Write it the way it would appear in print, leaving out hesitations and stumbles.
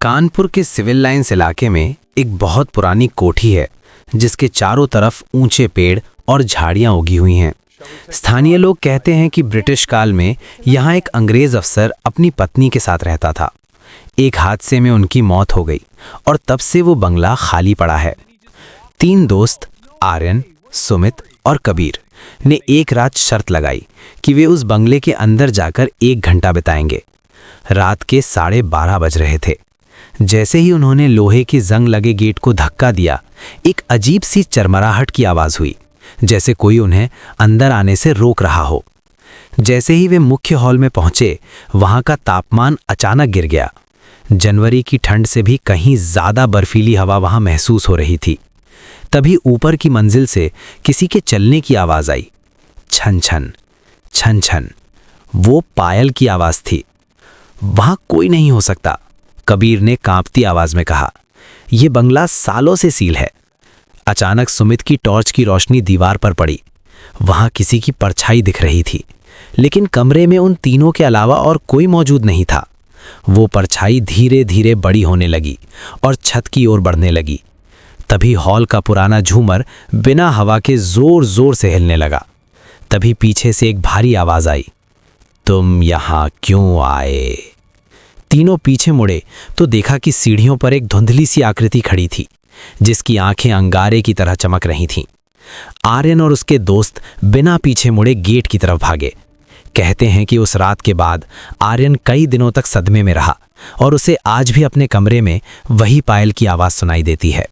कानपुर के civil lines इलाके में एक बहुत पुरानी कोठी है जिसके चारों तरफ ऊंचे पेड़ और झाड़ियां उगी हुई हैं। स्थानीय लोग कहते हैं कि ब्रिटिश काल में यहाँ एक अंग्रेज अफसर अपनी पत्नी के साथ रहता था। एक हादसे में उनकी मौत हो गई और तब से वो बंगला खाली पड़ा है। 3 दोस्त आर्यन, सुमित और कबीर ने एक रात शर्त लगाई कि वे उस बंगले के अंदर जाकर 1 घंटा बिताएंगे। रात के 12:30 बज रहे थे। जैसे ही उन्होंने लोहे की जंग लगे गेट को धक्का दिया, एक अजीब सी चरमराहट की आवाज हुई, जैसे कोई उन्हें अंदर आने से रोक रहा हो। जैसे ही वे मुख्य हॉल में पहुंचे, वहां का तापमान अचानक गिर गया। जनवरी की ठंड से भी कहीं ज्यादा बर्फीली हवा वहां महसूस हो रही थी। तभी ऊपर की मंजिल से किसी के चलने की आवाज आई। छन छन छन छन। वो पायल की आवाज थी। वहां कोई नहीं हो सकता, कबीर ने कांपती आवाज में कहा। यह बंगला सालों से सील है। अचानक सुमित की टॉर्च की रोशनी दीवार पर पड़ी। वहां किसी की परछाई दिख रही थी, लेकिन कमरे में उन तीनों के अलावा और कोई मौजूद नहीं था। वो परछाई धीरे धीरे बड़ी होने लगी और छत की ओर बढ़ने लगी। तभी हॉल का पुराना झूमर बिना हवा के जोर जोर से हिलने लगा। तभी पीछे से एक भारी आवाज आई, तुम यहां क्यों आए? तीनों पीछे मुड़े तो देखा कि सीढ़ियों पर एक धुंधली सी आकृति खड़ी थी, जिसकी आंखें अंगारे की तरह चमक रही थीं। आर्यन और उसके दोस्त बिना पीछे मुड़े गेट की तरफ भागे। कहते हैं कि उस रात के बाद आर्यन कई दिनों तक सदमे में रहा और उसे आज भी अपने कमरे में वही पायल की आवाज सुनाई देती है।